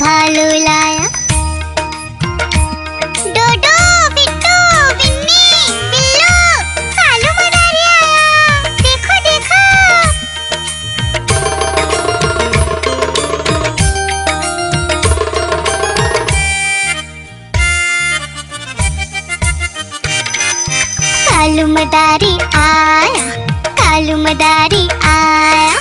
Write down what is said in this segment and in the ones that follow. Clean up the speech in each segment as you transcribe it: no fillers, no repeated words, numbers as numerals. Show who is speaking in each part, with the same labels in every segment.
Speaker 1: भालू लाया। डोडो, बिट्टू, बिन्नी, बिल्लू, कालू मदारी आया, देखो देखो। कालू मदारी आया, कालू मदारी आया,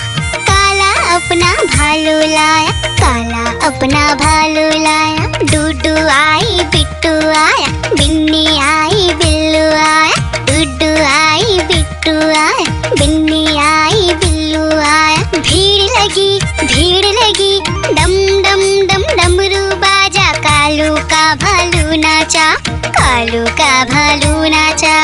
Speaker 1: काला अपना भालू लाया, काला अपना भालू लाया। डूडू आई, बिट्टू आया, बिन्नी आई, बिल्लू आया, डूडू आई, बिट्टू आया, बिन्नी आई, बिल्लू आया। भीड़ लगी, डम डम डम डमरू बाजा, कालू का भालू नाचा, कालू का भालू नाचा।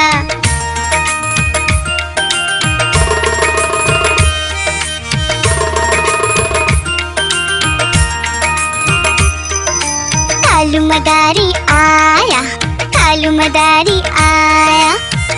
Speaker 1: कालू मदारी आया, कालू मदारी आया,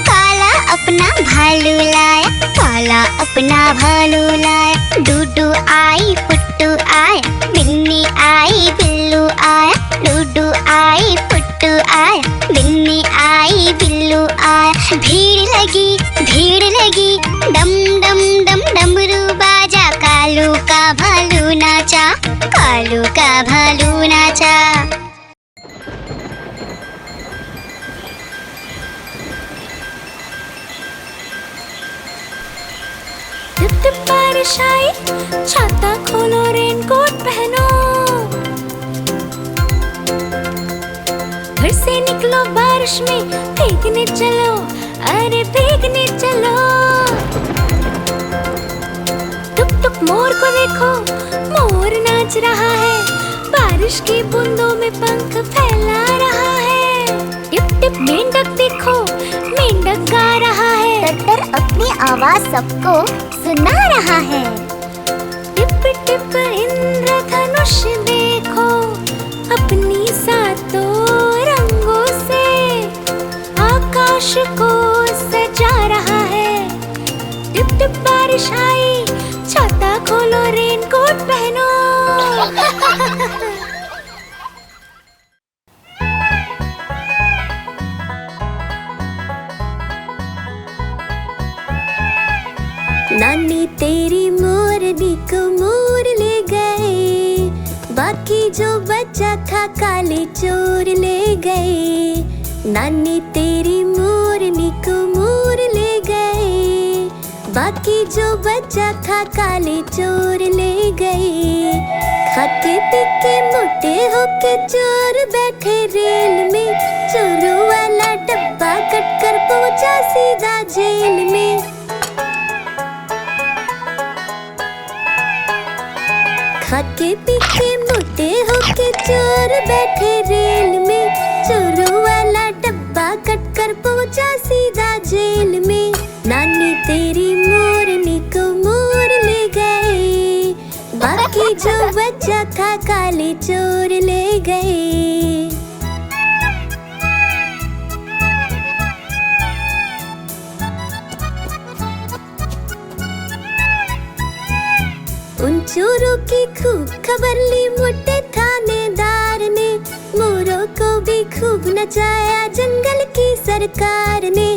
Speaker 1: काला अपना भालू लाया, काला अपना भालू लाया। डूडू आई, पुट्टू आया, बिन्नी आई, बिल्लू आया, डूडू आई, पुट्टू आया, बिन्नी आई, बिल्लू आया। भीड़ लगी, डम डम डम डमरू बाजा, कालू का भालू नाचा, कालू का भालू नाचा।
Speaker 2: टिप टिप बारिश आई, छाता खोलो, रेनकोट पहनो, घर से निकलो बारिश में, भीगने चलो, अरे भीगने चलो। टुक टुक मोर को देखो, मोर नाच रहा है, बारिश की बूंदों में पंख फैला रहा है। टिप टिप मेंढक देखो, मेंढक गा रहा है,
Speaker 1: टट्टर अपनी आवाज सबको सुना रहा है।
Speaker 2: टिप टिप इंद्रधनुष देखो, अपनी सातों रंगों से आकाश को सजा रहा है। टिप टिप बारिश आई, छाता खोलो, रेनकोट पहनो। नानी तेरी मोरनी को मोर ले गए, बाकी जो बचा था काले चोर ले गए। नानी तेरी मोरनी को मोर ले गए, बाकी जो बचा था काले चोर ले गए। खाते पीके मोटे होके चोर बैठे रेल में, चोरों वाला डब्बा कट कर पहुंचा सीधा जेल में। खाके पीके मोटे होके चोर बैठे रेल में, चोरों वाला डब्बा कट कर पहुंचा सीधा जेल में। नानी तेरी मोरनी को मोर ले गए, बाकी जो बचा था काले चोर ले गए। उन चोरों की खूब खबर ली मोटे थानेदार ने, मोरों को भी खूब नचाया जंगल की सरकार ने।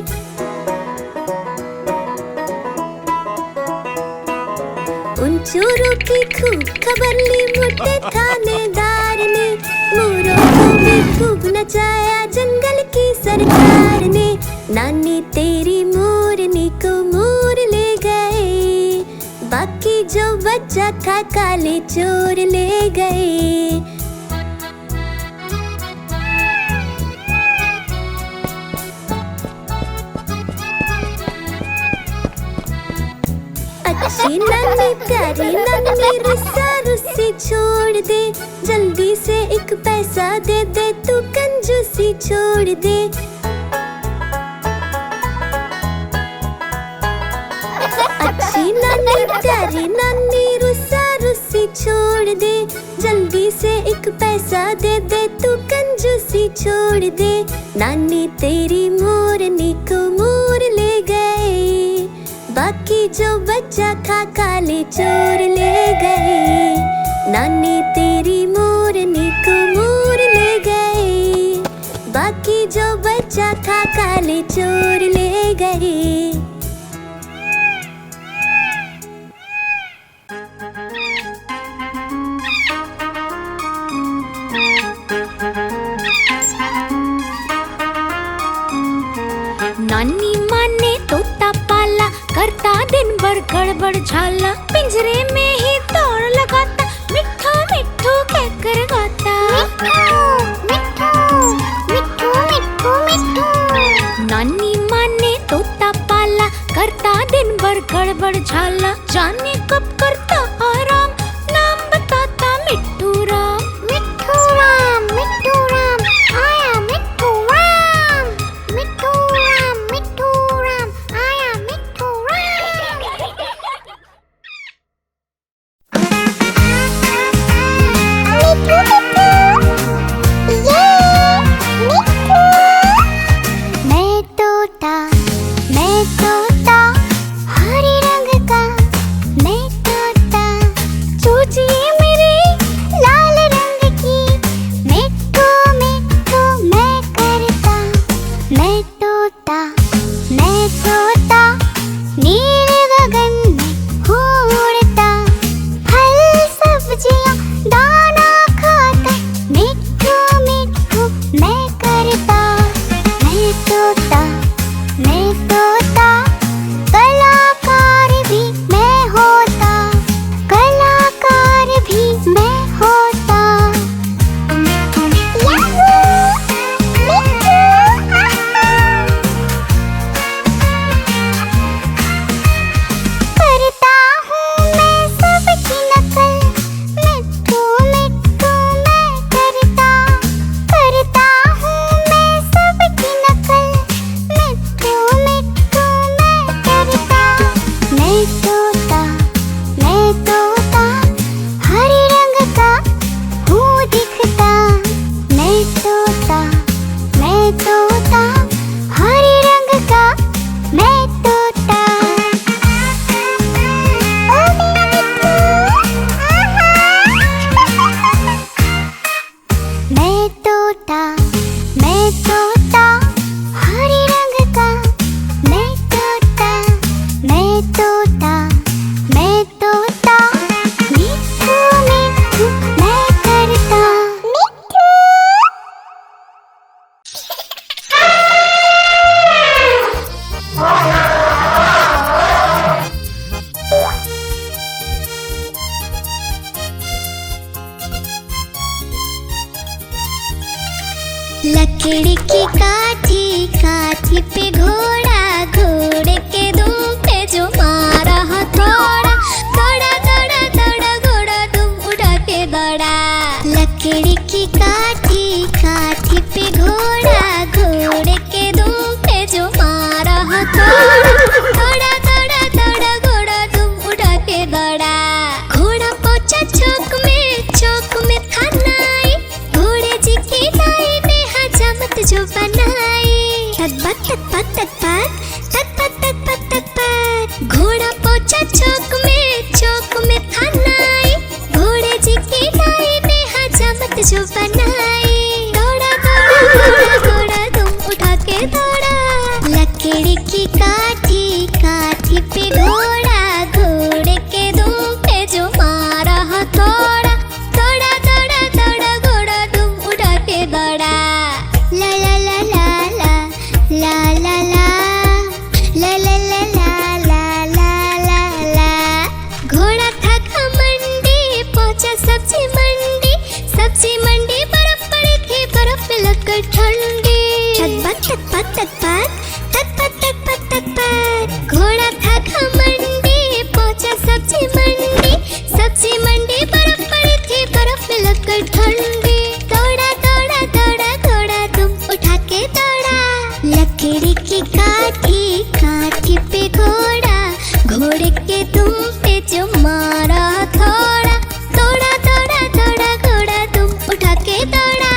Speaker 2: उन चोरों की खूब खबर ली मोटे थानेदार ने, मोरों को भी खूब नचाया जंगल की सरकार ने। नानी तेरी मोरनी को मोर ले गए, बाकी जो बचा था काले चोर ले गए। अच्छी नानी प्यारी नानी रुस्सा रुस्सी छोड़ दे, जल्दी से एक पैसा दे दे, तू कंजूसी छोड़ दे। अच्छी नानी प्यारी नानी रुस्सा रुस्सी छोड़ दे, जल्दी से एक पैसा दे दे, तू कंजूसी छोड़ दे। नानी तेरी मोरनी को मोर ले गए, बाकी जो बचा था काले चोर ले गए। नानी तेरी मोरनी बच्चा खा काले चोर ले गए। नानी माँ ने तोता पाला, करता दिन भर गड़बड़ झाला, पिंजरे में ही दौड़ लगाता, मिट्ठू मिट्ठू कहकर गाता।
Speaker 1: मिट्ठू मिट्ठू मिट्ठू।
Speaker 2: नानी माँ ने तोता पाला, करता दिन भर गड़बड़ झाला, जाने कब करता आराम, नाम बताता मिट्ठू राम।
Speaker 1: मिट्ठू राम आया मिट्ठू राम, मिट्ठू राम आया मिट्ठू राम। मिट्ठू ये मिट्ठू। मैं तोता हरे रंग का, मैं तोता चोंचिए मेरी लाल रंग की, मिट्ठू मिट्ठू मैं करता। मैं तोता नीले गगन में उड़ता, फल सब्जियां दाना खाता, मिट्ठू मिट्ठू मैं करता। मैं तोता कलाकार भी मैं होता, कलाकार भी मैं होता। याहू मिट्ठू। करता हूँ मैं सबकी नकल, मिट्ठू मिट्ठू मैं करता। करता हूँ मैं सबकी नकल, मिट्ठू मिट्ठू मैं करता। मैं तोता हरे रंग का हूँ दिखता। मैं तोता हरे रंग का मैं तोता। ओ मेरा मिट्ठू, मैं तोता हरे रंग का, मैं तोता मिट्ठू मिट्ठू मैं करता। मिट्ठू। लकड़ी की काठी पे घोड़ा, घोड़े के दुम पे जो मारा हथौड़ा, दौड़ा घोड़ा दुम उड़ा के दौड़ा। लकड़ी की काठी पे घोड़ा, घोड़े के दुम पे जो मारा हथौड़ा, दौड़ा घोड़ा दुम उड़ा के दौड़ा। घोड़ा पहुंचा चौक में था नाई, घोड़े जी की नाई ने हजामत जो बनाई। तक घोड़ा पहुंचा चौक में था नाई, घोड़े जी की नाई ने हजामत जो बनाई। दौड़ा तुम उठा के दौड़ा। लकड़ी की काठी पे घोड़ा, घोड़े के दुम पे जो मारा हथौड़ा, दौड़ा घोड़ा तुम उठा के दौड़ा। ला ला ला ला ला ला ला ला ला ला ला ला ला ला ला। घोड़ा था घमंडी, पहुंचा सब्जी मंडी, बर्फ पड़ी थी, बर्फ में लगकर ठंडी। घोड़ा था घमंडी, पहुंचा सब्जी मंडी, बर्फ पड़ी थी, बर्फ में लगकर ठंडी। दौड़ा घोड़ा तुम उठा के दौड़ा। लकड़ी की काठी पे घोड़ा, घोड़े के दुम पे जो मारा हथौड़ा, दौड़ा घोड़ा तुम उठा के दौड़ा।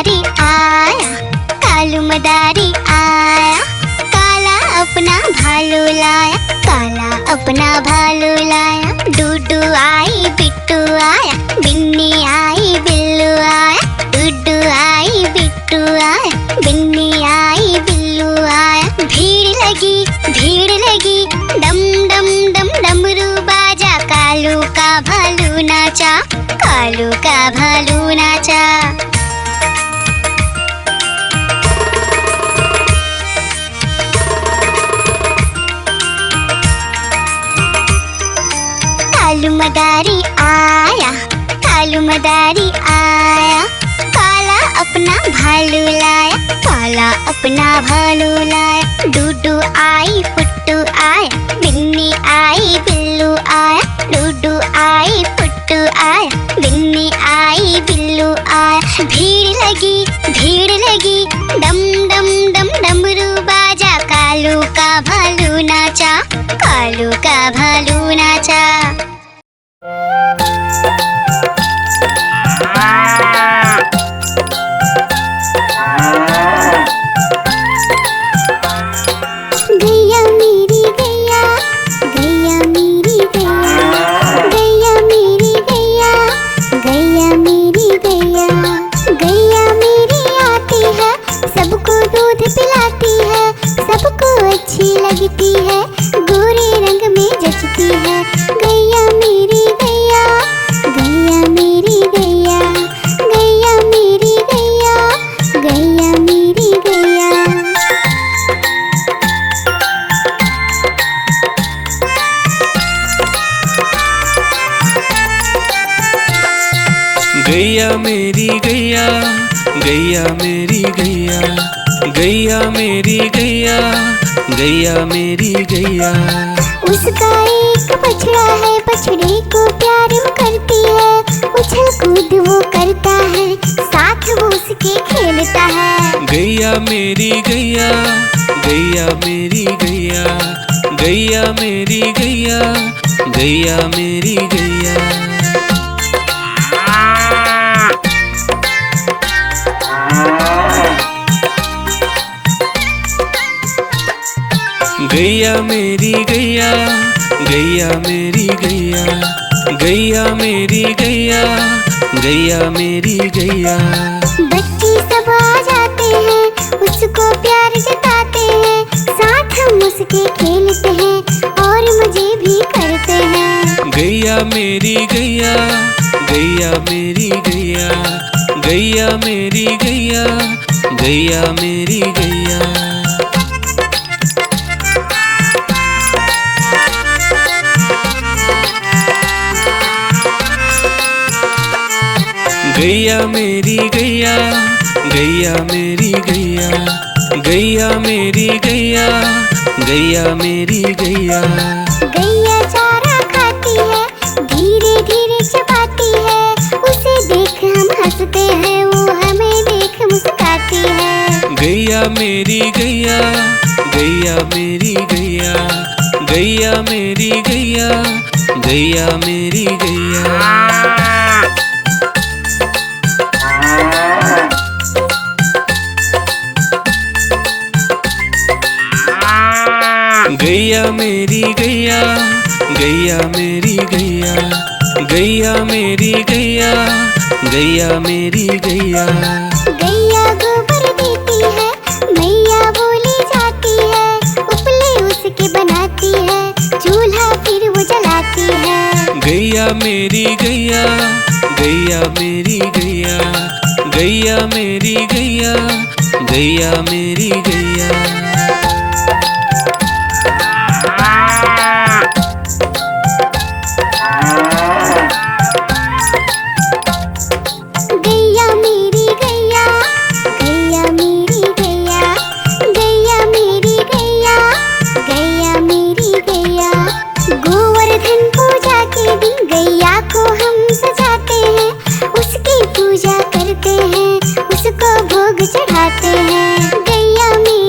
Speaker 1: मदारी आया, कालू मदारी आया, काला अपना भालू लाया, काला अपना भालू लाया। डूडू आई बिट्टू आया, बिन्नी आई बिल्लू आया, डूडू आई बिट्टू आया, बिन्नी आई बिल्लू आया। भीड़ लगी, डम डम डम डमरू बाजा, कालू का भालू नाचा, कालू का भालू नाचा। कालू मदारी आया, कालू मदारी आया, काला अपना भालू लाया, काला अपना भालू लाया। डूडू आई फुट्टू आया, बिन्नी आई बिल्लू आया, डूडू आई फुट्टू आया, बिन्नी आई बिल्लू आया। भीड़ लगी, डम डम डम डमरू बाजा, कालू का भालू नाचा, कालू का भालू नाचा। गैया मेरी गैया, गैया मेरी गैया, गैया मेरी गैया, गैया मेरी गैया, गैया मेरी आती है, सबको दूध पिलाती है, सबको अच्छी लगती है, गोरे रंग में जचती है। गैया मेरी गैया, गैया मेरी गैया, गैया मेरी गैया, गैया मेरी गैया।
Speaker 3: गैया मेरी गैया, गैया मेरी गैया, गैया मेरी गैया, गैया मेरी गैया।
Speaker 1: उसका एक बछड़ा है, बछड़े को प्यार वो करती है, उछल कूद वो करता है, साथ वो उसके खेलता है।
Speaker 3: गैया मेरी गैया, गैया मेरी गैया, गैया मेरी गैया, गैया मेरी गैया। गैया मेरी गैया, गैया मेरी गैया, गैया मेरी गैया, गैया मेरी गैया।
Speaker 1: बच्चे सब आ जाते हैं, उसको प्यार जताते हैं, साथ हम उसके खेलते हैं और मजे भी करते हैं।
Speaker 3: गैया मेरी गैया, गैया मेरी गैया, गैया मेरी गैया, गैया मेरी गैया। गैया मेरी गैया, गैया मेरी गैया, गैया मेरी गैया, गैया मेरी गैया।
Speaker 1: गैया चारा खाती है, धीरे धीरे चबाती है, उसे देख हम हंसते हैं, वो हमें देख मुस्कुराती है।
Speaker 3: गैया मेरी गैया, गैया मेरी गैया, गैया मेरी गैया, गैया मेरी गैया। गैया मेरी गैया, गैया मेरी गैया, गैया मेरी गैया, गैया मेरी गैया।
Speaker 1: गैया गोबर देती है, मैया बोली जाती है, उपले उसके बनाती है, चूल्हा फिर वो जलाती है।
Speaker 3: गैया मेरी गैया, गैया मेरी गैया, गैया मेरी गैया, गैया मेरी गैया।
Speaker 1: गैया मेरी गैया, गैया मेरी गैया, गैया मेरी गैया, गैया मेरी गैया। गोवर्धन पूजा के दिन गैया को हम सजाते हैं, उसकी पूजा करते हैं, उसको भोग चढ़ाते हैं। गैया मेरी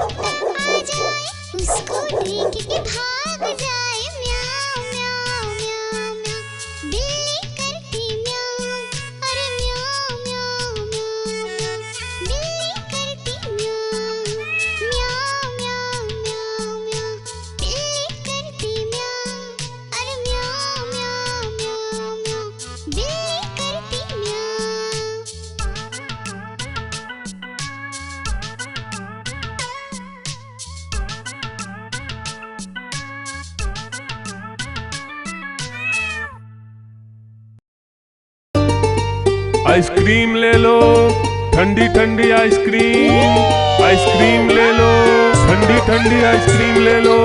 Speaker 1: आ जाए उसको देख के भाग जाए म्याऊं म्याऊं म्याऊं म्याऊं। बिल्ली करती म्याऊं, अरे म्याऊं म्याऊं म्याऊं म्याऊं। बिल्ली करती म्याऊं म्याऊं म्याऊं म्याऊं म्याऊं। बिल्ली करती म्याऊं, अरे म्याऊं म्याऊं म्याऊं म्याऊं। बिल्ली करती म्याऊं।
Speaker 4: आइसक्रीम ले लो, ठंडी ठंडी आइसक्रीम। आइसक्रीम ले लो, ठंडी ठंडी आइसक्रीम ले लो।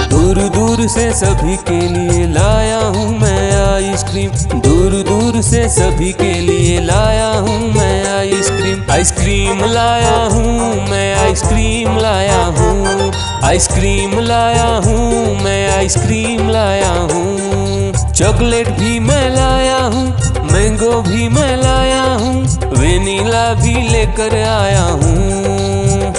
Speaker 3: दूर दूर से सभी के लिए लाया हूँ मैं आइसक्रीम। दूर दूर से सभी के लिए लाया हूँ मैं आइसक्रीम। आइसक्रीम लाया हूँ मैं, आइसक्रीम लाया हूँ। आइसक्रीम लाया हूँ मैं, आइसक्रीम लाया हूँ। चॉकलेट भी मैं लाया हूँ, मैंगो भी मैं लाया हूँ, वेनिला भी लेकर आया हूँ।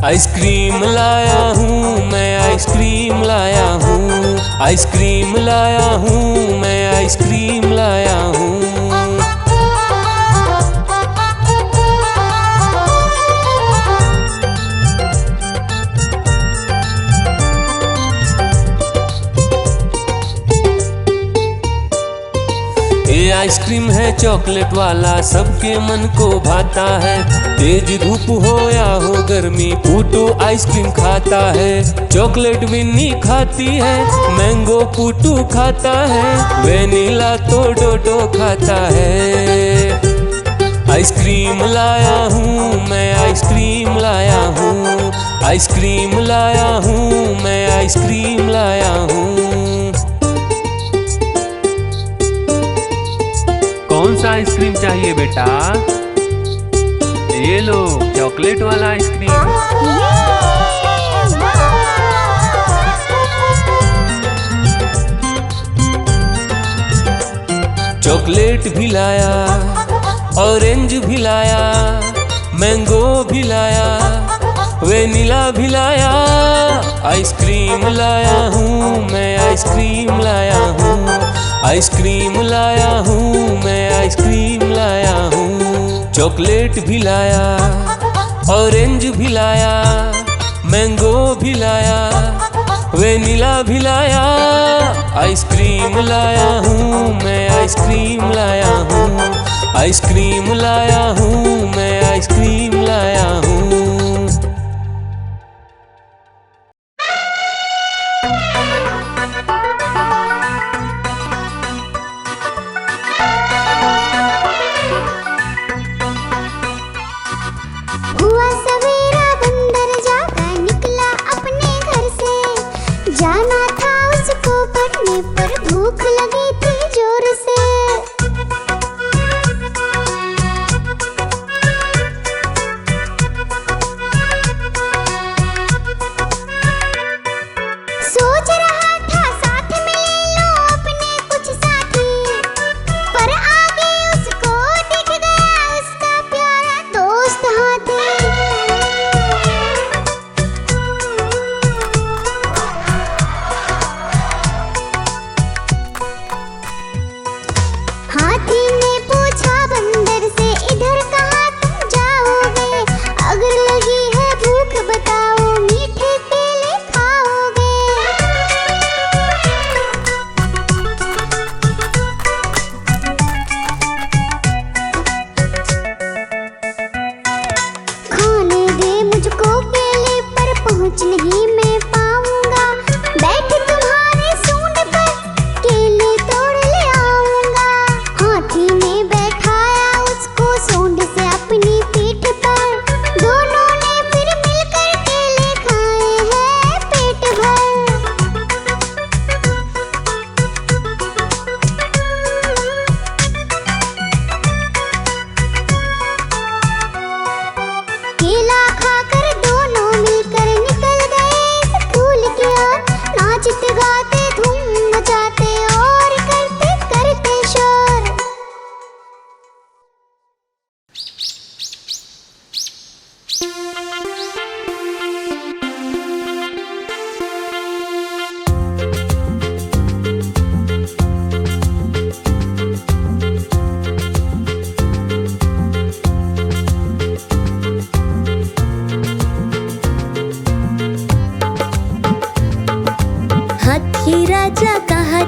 Speaker 3: आइसक्रीम लाया हूँ मैं, आइसक्रीम लाया हूँ। आइसक्रीम लाया हूँ मैं, आइसक्रीम लाया हूँ। ये आइसक्रीम है चॉकलेट वाला, सबके मन को भाता है। तेज धूप हो या हो गर्मी, पूटू आइसक्रीम खाता है। चॉकलेट विन्नी खाती है, मैंगो पूटू खाता है, वेनिला तो डोडो खाता है। आइसक्रीम लाया हूँ मैं, आइसक्रीम लाया हूँ। आइसक्रीम लाया हूँ मैं, आइसक्रीम लाया हूँ।
Speaker 5: कौन सा आइसक्रीम चाहिए बेटा? ये लो चॉकलेट वाला आइसक्रीम।
Speaker 3: चॉकलेट भी लाया, ऑरेंज भी लाया, मैंगो भी लाया, वेनिला भी लाया। आइसक्रीम लाया हूँ मैं, आइसक्रीम लाया हूँ। आइसक्रीम लाया हूँ मैं, आइसक्रीम लाया हूँ। चॉकलेट भी लाया, ऑरेंज भी लाया, मैंगो भी लाया, वेनिला भी लाया। आइसक्रीम लाया हूँ मैं, आइसक्रीम लाया हूँ। आइसक्रीम लाया हूँ मैं, आइसक्रीम लाया हूँ।
Speaker 1: हुआ सवेरा बंदर जागा निकला अपने घर से। जाना था उसको पढ़ने पर भूख लगी थी जोर से। सोच रहा था साथ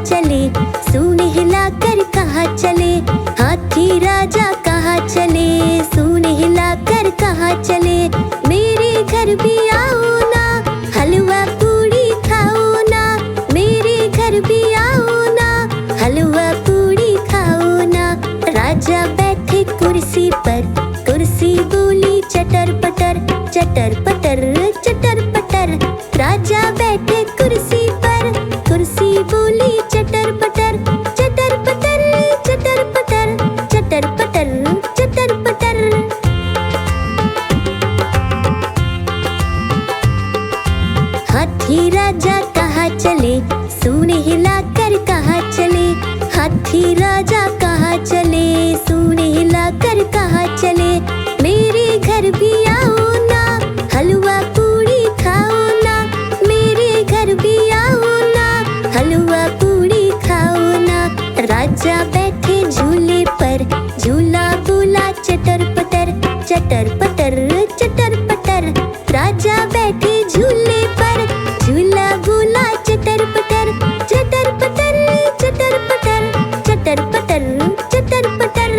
Speaker 2: चले, सूंड हिलाकर कहाँ चले, हाथी राजा कहाँ चले, सूंड हिलाकर कहाँ चले। मेरे घर भी आओ ना, हलवा पूड़ी खाओ ना, मेरे घर भी आओ ना, हलवा पूड़ी खाओ ना। राजा बैठे कुर्सी पर, कुर्सी बोली चटर पटर, चटर पटर चटर पटर। राजा बैठे कुर्सी पर, कुर्सी बोली चटर पटर, चटर पटर चटर पटर, चटर पटर चटर पटर। हाथी राजा कहाँ चले, सूंड हिलाकर कहाँ चले, हाथी राजा कहाँ चले, सूंड हिलाकर कहाँ चले। मेरे घर भी आओ ना, हलवा पूड़ी खाओ ना, मेरे घर भी आओ ना, हलवा पूड़ी खाओ ना। राजा बैठे झूले पर, झूला बोला चटर पटर, चटर पटर चटर पटर। राजा बैठे झूले पर, झूला बोला चटर पटर, चटर पटर चटर पटर, चटर पटर चटर पटर।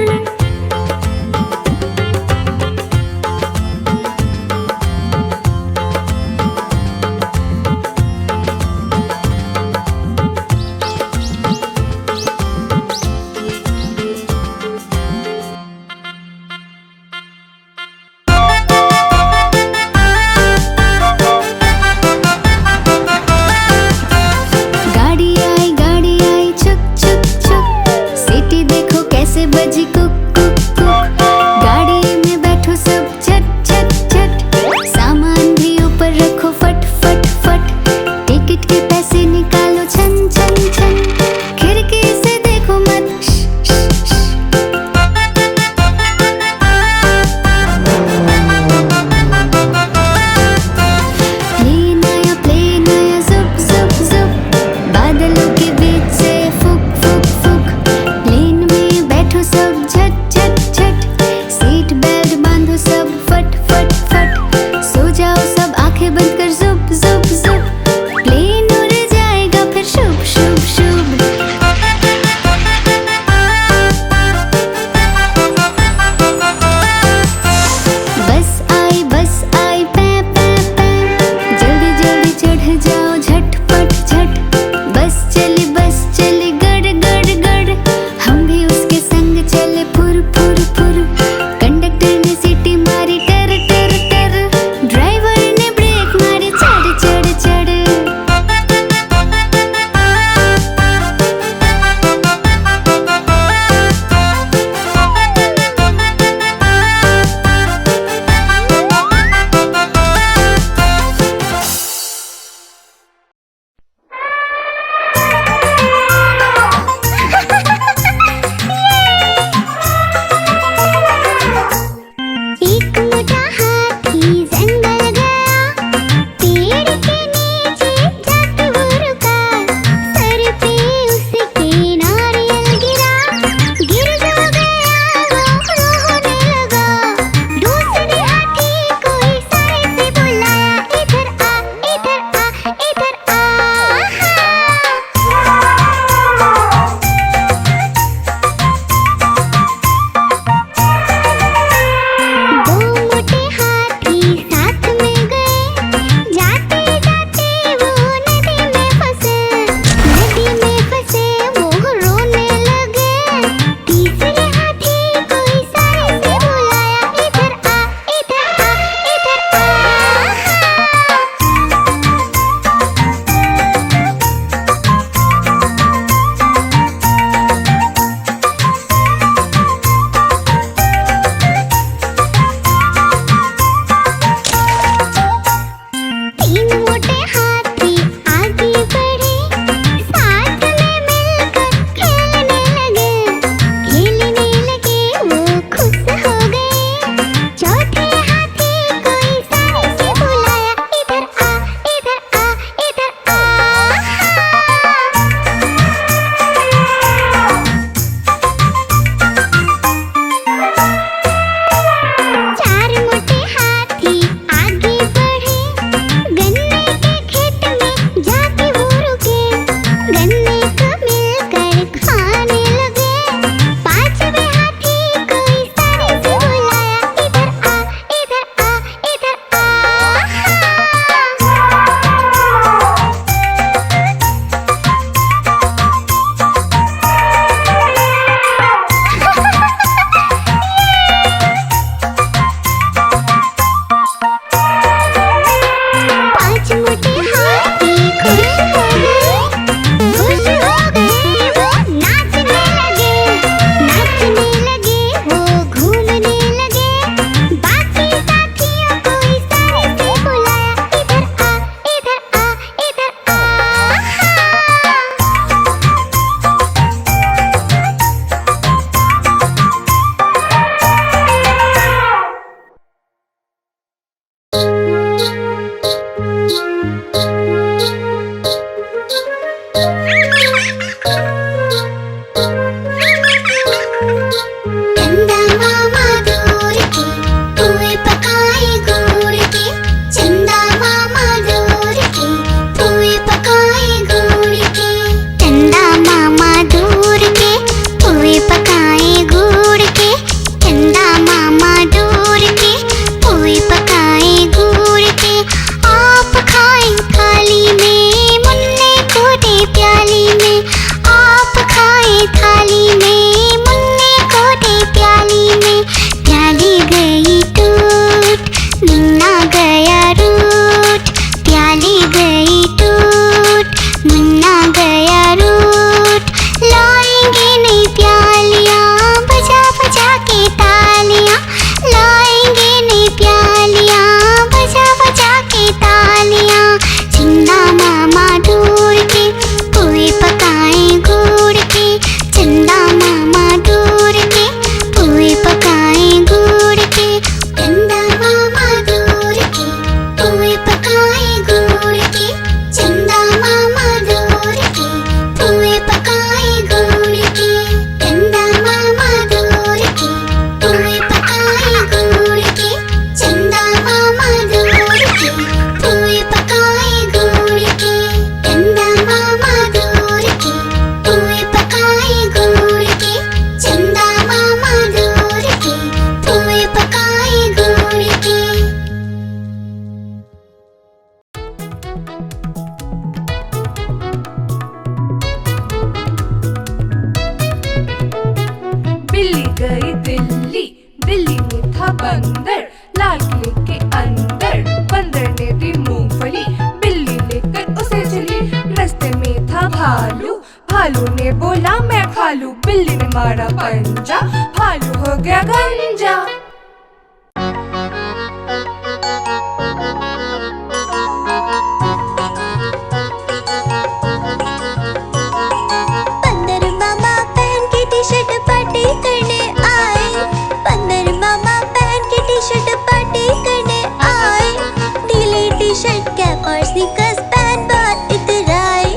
Speaker 6: भालू। भालू ने बोला मैं खा लूं, बिल्ली ने मारा पंजा, भालू हो गया गंजा।
Speaker 2: बंदर मामा पहन के टी शर्ट पार्टी करने आए, बंदर मामा पहन के टी शर्ट पार्टी करने आए, ढीली टी शर्ट कैप और स्नीकर्स पहन बहुत इतराए,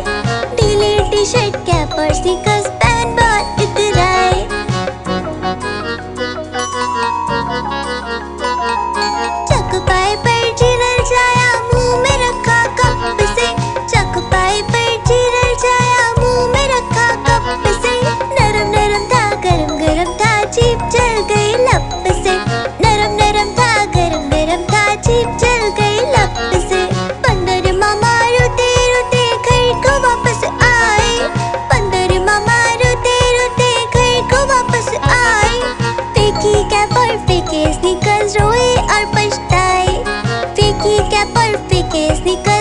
Speaker 2: ढीली टी शर्ट कैप और स्नीकर्स पहन बहुत इतराए। चकपाई पर चिरल जाया, मुंह में रखा कप से, चकपाई पर चिरल जाया, मुंह में रखा कप से, नरम नरम था गरम गरम था, जीभ जल गई लप से, नरम नरम था गरम गरम था, जीभ जल गई लप से। बंदर मामा रोते रोते घर को वापस आए, बंदर मामा रोते रोते घर को वापस आए, फेंकी कैप और फेंके स्नीकर्स, रोए और पछताए, फेंकी कैप और फेंके स्नीकर्स,